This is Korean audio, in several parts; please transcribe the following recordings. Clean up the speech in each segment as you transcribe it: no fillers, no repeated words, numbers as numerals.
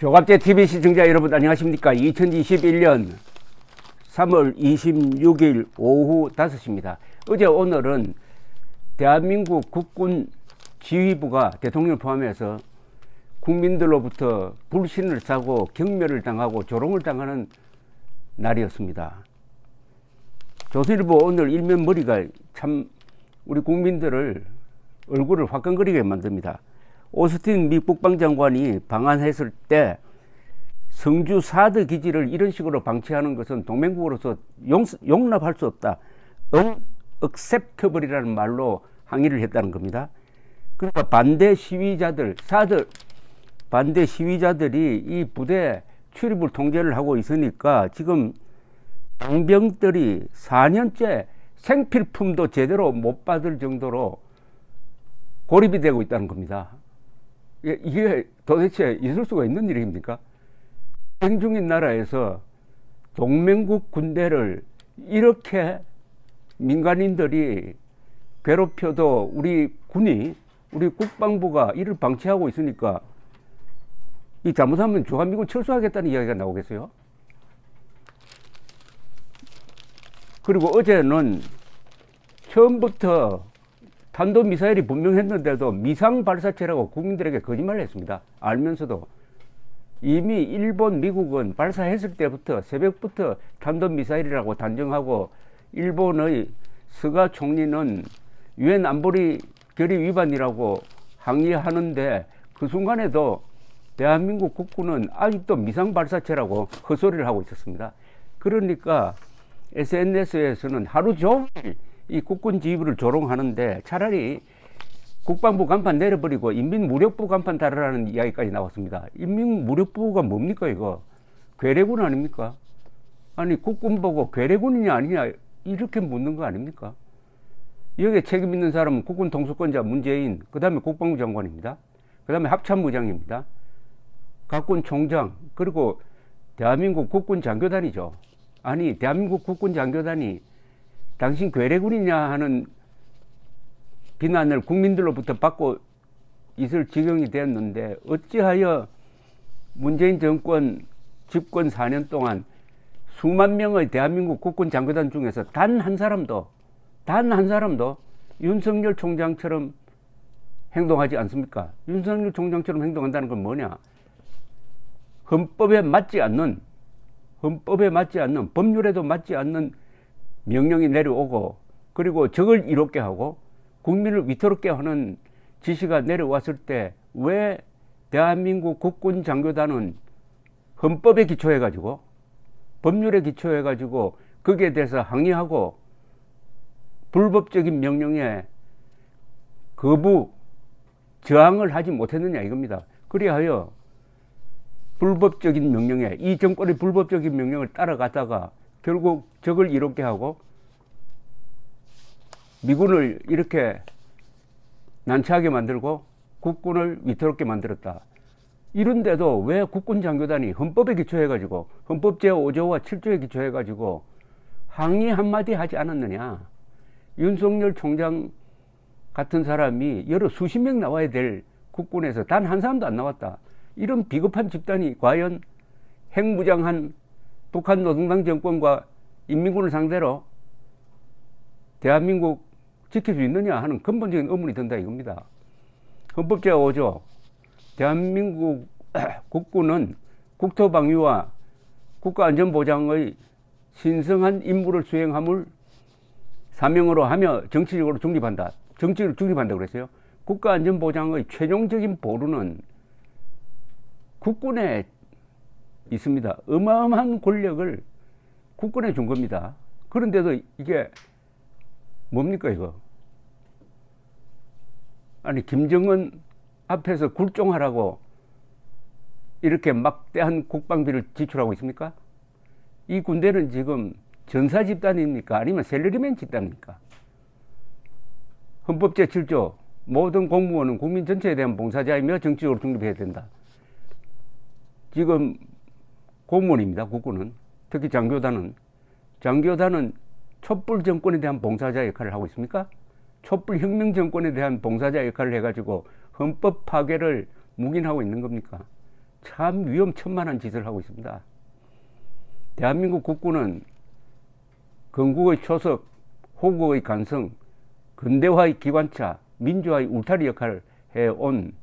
조갑제 TV 시청자 여러분 안녕하십니까. 2021년 3월 26일 오후 5시입니다. 어제 오늘은 대한민국 국군 지휘부가 대통령을 포함해서 국민들로부터 불신을 사고 경멸을 당하고 조롱을 당하는 날이었습니다. 조선일보 오늘 일면 머리가 참 우리 국민들을 얼굴을 화끈거리게 만듭니다. 오스틴 미 국방장관이 방한했을 때 성주 사드 기지를 이런 식으로 방치하는 것은 동맹국으로서 용납할 수 없다. unacceptable이라는 말로 항의를 했다는 겁니다. 그러니까 반대 시위자들, 사드 반대 시위자들이 이 부대 출입을 통제를 하고 있으니까 지금 장병들이 4년째 생필품도 제대로 못 받을 정도로 고립이 되고 있다는 겁니다. 이게 도대체 있을 수가 있는 일입니까? 전쟁 중인 나라에서 동맹국 군대를 이렇게 민간인들이 괴롭혀도 우리 군이, 우리 국방부가 이를 방치하고 있으니까 이 잘못하면 주한미군 철수하겠다는 이야기가 나오겠어요? 그리고 어제는 처음부터 탄도미사일이 분명했는데도 미상발사체라고 국민들에게 거짓말을 했습니다. 알면서도 이미 일본, 미국은 발사했을 때부터 새벽부터 탄도미사일이라고 단정하고 일본의 스가 총리는 유엔 안보리 결의 위반이라고 항의하는데 그 순간에도 대한민국 국군은 아직도 미상발사체라고 헛소리를 하고 있었습니다. 그러니까 SNS에서는 하루 종일 이 국군 지휘부를 조롱하는데 차라리 국방부 간판 내려버리고 인민무력부 간판 달으라는 이야기까지 나왔습니다. 인민무력부가 뭡니까 이거? 괴뢰군 아닙니까? 아니 국군 보고 괴뢰군이냐 아니냐 이렇게 묻는 거 아닙니까? 여기에 책임 있는 사람은 국군 통수권자 문재인, 그 다음에 국방부 장관입니다. 그 다음에 합참의장입니다. 각군 총장, 그리고 대한민국 국군 장교단이죠. 아니 대한민국 국군 장교단이 당신 괴뢰군이냐 하는 비난을 국민들로부터 받고 있을 지경이 되었는데 어찌하여 문재인 정권 집권 4년 동안 수만 명의 대한민국 국군 장교단 중에서 단 한 사람도 윤석열 총장처럼 행동하지 않습니까? 윤석열 총장처럼 행동한다는 건 뭐냐? 헌법에 맞지 않는, 법률에도 맞지 않는 명령이 내려오고, 그리고 적을 이롭게 하고 국민을 위태롭게 하는 지시가 내려왔을 때 왜 대한민국 국군 장교단은 헌법에 기초해 가지고, 법률에 기초해 가지고 거기에 대해서 항의하고 불법적인 명령에 거부 저항을 하지 못했느냐 이겁니다. 그리하여 불법적인 명령에, 이 정권의 불법적인 명령을 따라가다가 결국 적을 이롭게 하고 미군을 이렇게 난처하게 만들고 국군을 위태롭게 만들었다. 이런데도 왜 국군 장교단이 헌법에 기초해가지고, 헌법 제5조와 7조에 기초해가지고 항의 한마디 하지 않았느냐. 윤석열 총장 같은 사람이 여러 수십 명 나와야 될 국군에서 단 한 사람도 안 나왔다. 이런 비겁한 집단이 과연 핵무장한 북한 노동당 정권과 인민군을 상대로 대한민국 지킬 수 있느냐 하는 근본적인 의문이 든다 이겁니다. 헌법 제5조 대한민국 국군은 국토방위와 국가안전보장의 신성한 임무를 수행함을 사명으로 하며 정치적으로 중립한다. 정치를 중립한다고 그랬어요. 국가안전보장의 최종적인 보루는 국군에 있습니다. 어마어마한 권력을 국군에 준 겁니다. 그런데도 이게 뭡니까 이거? 아니 김정은 앞에서 굴종하라고 이렇게 막대한 국방비를 지출하고 있습니까? 이 군대는 지금 전사 집단입니까? 아니면 셀러리맨 집단입니까? 헌법 제7조 모든 공무원은 국민 전체에 대한 봉사자이며 정치적으로 중립해야 된다. 지금 공무원입니다. 국군은. 특히 장교단은 촛불 정권에 대한 봉사자 역할을 하고 있습니까? 촛불 혁명 정권에 대한 봉사자 역할을 해가지고 헌법 파괴를 묵인하고 있는 겁니까? 참 위험천만한 짓을 하고 있습니다. 대한민국 국군은 건국의 초석, 호국의 간성, 근대화의 기관차, 민주화의 울타리 역할을 해온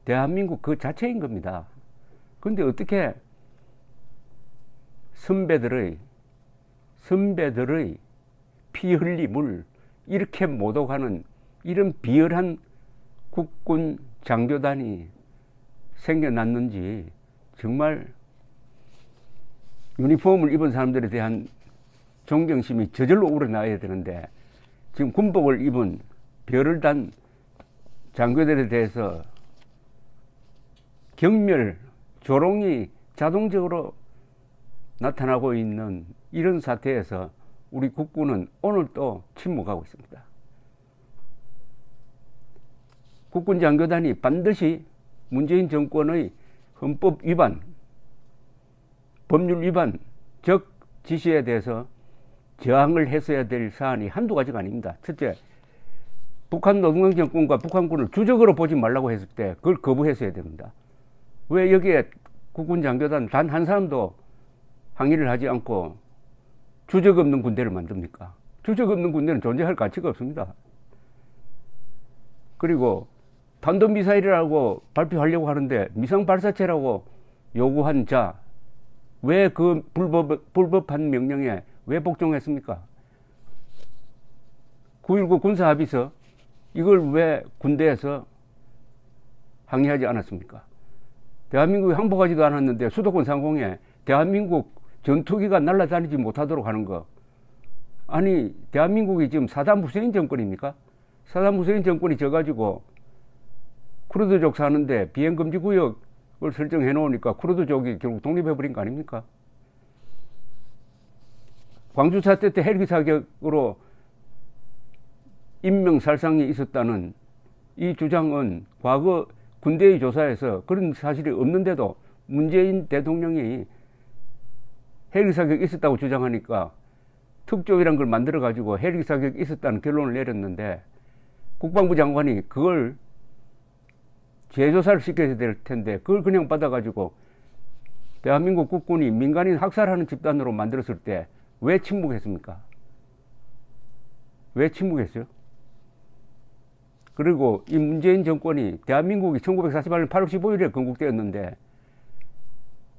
대한민국 그 자체인 겁니다. 그런데 어떻게 선배들의 피 흘림을 이렇게 모독하는 이런 비열한 국군 장교단이 생겨났는지 정말 유니폼을 입은 사람들에 대한 존경심이 저절로 우러나야 되는데 지금 군복을 입은 별을 단 장교들에 대해서 경멸, 조롱이 자동적으로 나타나고 있는 이런 사태에서 우리 국군은 오늘 또 침묵하고 있습니다. 국군 장교단이 반드시 문재인 정권의 헌법 위반, 법률 위반, 적 지시에 대해서 저항을 했어야 될 사안이 한두 가지가 아닙니다. 첫째, 북한 노동당 정권과 북한군을 주적으로 보지 말라고 했을 때 그걸 거부했어야 됩니다. 왜 여기에 국군 장교단 단 한 사람도 항의를 하지 않고 주적 없는 군대를 만듭니까? 주적 없는 군대는 존재할 가치가 없습니다. 그리고 탄도미사일이라고 발표하려고 하는데 미상 발사체라고 요구한 자, 왜 그 불법한 명령에 왜 복종했습니까? 9.19 군사합의서 이걸 왜 군대에서 항의하지 않았습니까? 대한민국이 항복하지도 않았는데 수도권 상공에 대한민국 전투기가 날아다니지 못하도록 하는 거. 아니 대한민국이 지금 사담 후세인 정권입니까? 사담 후세인 정권이 져가지고 쿠르드족 사는데 비행금지 구역을 설정해 놓으니까 쿠르드족이 결국 독립해버린 거 아닙니까? 광주 사태 때 헬기 사격으로 인명살상이 있었다는 이 주장은 과거 군대의 조사에서 그런 사실이 없는데도 문재인 대통령이 헬기 사격이 있었다고 주장하니까 특조위란 걸 만들어 가지고 헬기 사격이 있었다는 결론을 내렸는데 국방부 장관이 그걸 재조사를 시켜야 될 텐데 그걸 그냥 받아 가지고 대한민국 국군이 민간인 학살하는 집단으로 만들었을 때 왜 침묵했습니까? 왜 침묵했어요? 그리고 이 문재인 정권이 대한민국이 1948년 8월 15일에 건국되었는데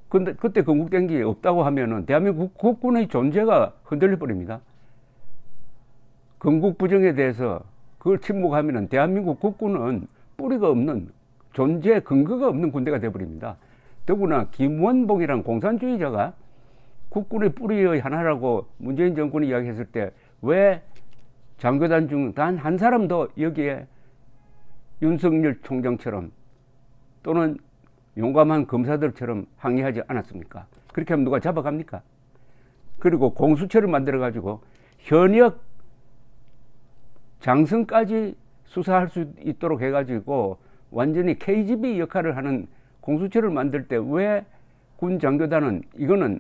근데 그때 건국된 게 없다고 하면은 대한민국 국군의 존재가 흔들려 버립니다. 건국 부정에 대해서 그걸 침묵하면은 대한민국 국군은 뿌리가 없는 존재 근거가 없는 군대가 되어버립니다. 더구나 김원봉이란 공산주의자가 국군의 뿌리의 하나라고 문재인 정권이 이야기했을 때 왜 장교단 중 단 한 사람도 여기에 윤석열 총장처럼 또는 용감한 검사들처럼 항의하지 않았습니까? 그렇게 하면 누가 잡아갑니까? 그리고 공수처를 만들어 가지고 현역 장성까지 수사할 수 있도록 해가지고 완전히 KGB 역할을 하는 공수처를 만들 때 왜 군 장교단은 이거는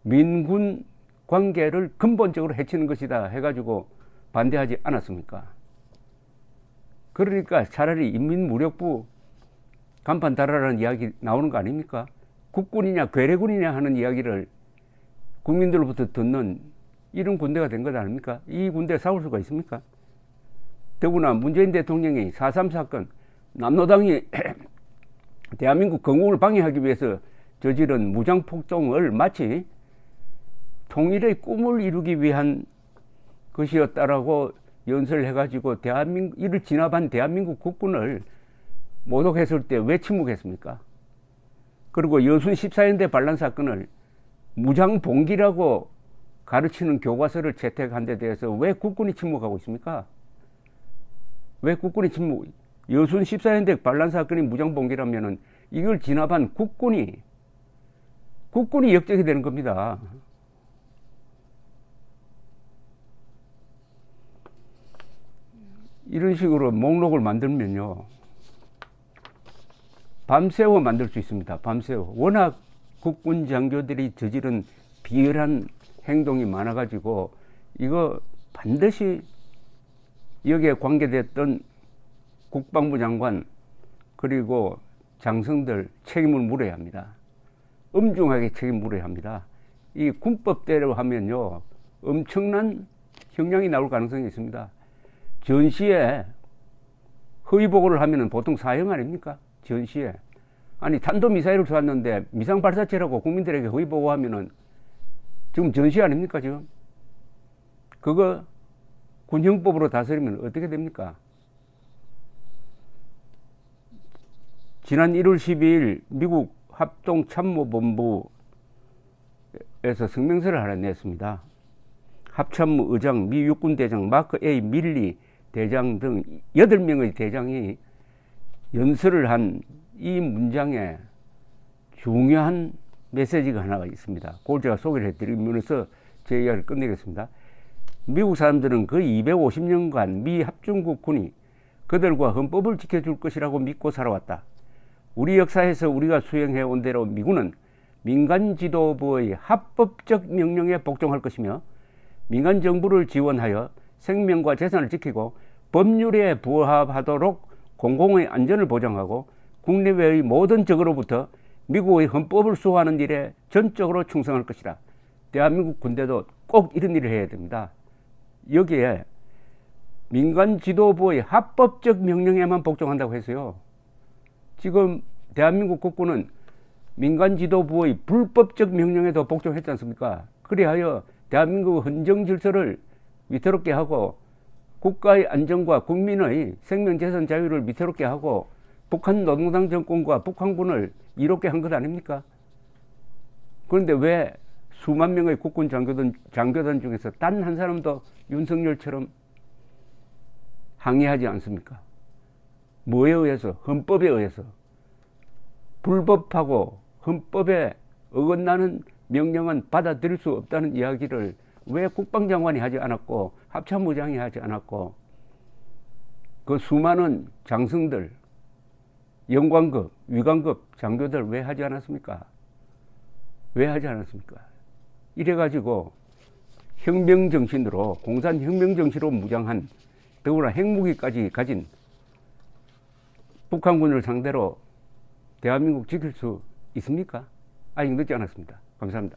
민군 관계를 근본적으로 해치는 것이다 해가지고 반대하지 않았습니까? 그러니까 차라리 인민무력부 간판 달아라는 이야기 나오는 거 아닙니까? 국군이냐 괴뢰군이냐 하는 이야기를 국민들로부터 듣는 이런 군대가 된 것 아닙니까? 이 군대에 싸울 수가 있습니까? 더구나 문재인 대통령이 4.3 사건 남노당이 대한민국 건국을 방해하기 위해서 저지른 무장폭동을 마치 통일의 꿈을 이루기 위한 것이었다라고 연설을 해가지고 이를 진압한 대한민국 국군을 모독했을 때 왜 침묵했습니까? 그리고 여순 14연대 반란 사건을 무장봉기라고 가르치는 교과서를 채택한 데 대해서 왜 국군이 침묵하고 있습니까? 왜 국군이 여순 14연대 반란 사건이 무장봉기라면은 이걸 진압한 국군이 역적이 되는 겁니다. 이런 식으로 목록을 만들면요 밤새워 만들 수 있습니다. 밤새워. 워낙 국군 장교들이 저지른 비열한 행동이 많아가지고 이거 반드시 여기에 관계됐던 국방부 장관 그리고 장성들 책임을 물어야 합니다. 엄중하게 책임 물어야 합니다. 이 군법대로 하면요, 엄청난 형량이 나올 가능성이 있습니다. 전시에 허위 보고를 하면은 보통 사형 아닙니까? 전시에. 아니, 탄도미사일을 쏘았는데 미상 발사체라고 국민들에게 허위 보고하면은 지금 전시 아닙니까, 지금? 그거 군형법으로 다스리면 어떻게 됩니까? 지난 1월 12일 미국 합동참모본부에서 성명서를 하나 냈습니다. 합참모 의장, 미 육군 대장, 마크 A 밀리 대장 등 8명의 대장이 연설을 한 이 문장에 중요한 메시지가 하나가 있습니다. 그걸 제가 소개를 해드리면서 제 이야기를 끝내겠습니다. 미국 사람들은 그 250년간 미 합중국군이 그들과 헌법을 지켜줄 것이라고 믿고 살아왔다. 우리 역사에서 우리가 수행해온 대로 미군은 민간 지도부의 합법적 명령에 복종할 것이며 민간 정부를 지원하여 생명과 재산을 지키고 법률에 부합하도록 공공의 안전을 보장하고 국내외의 모든 적으로부터 미국의 헌법을 수호하는 일에 전적으로 충성할 것이다. 대한민국 군대도 꼭 이런 일을 해야 됩니다. 여기에 민간 지도부의 합법적 명령에만 복종한다고 해서요, 지금 대한민국 국군은 민간 지도부의 불법적 명령에도 복종했지 않습니까? 그리하여 대한민국 헌정 질서를 위태롭게 하고 국가의 안전과 국민의 생명, 재산, 자유를 위태롭게 하고 북한 노동당 정권과 북한군을 이롭게 한 것 아닙니까? 그런데 왜 수만 명의 국군 장교단 중에서 단 한 사람도 윤석열처럼 항의하지 않습니까? 뭐에 의해서? 헌법에 의해서. 불법하고 헌법에 어긋나는 명령은 받아들일 수 없다는 이야기를 왜 국방장관이 하지 않았고 합참의장이 하지 않았고 그 수많은 장성들, 영관급, 위관급 장교들 왜 하지 않았습니까? 왜 하지 않았습니까? 이래가지고 혁명정신으로, 공산혁명정신으로 무장한, 더구나 핵무기까지 가진 북한군을 상대로 대한민국 지킬 수 있습니까? 아직 늦지 않았습니다. 감사합니다.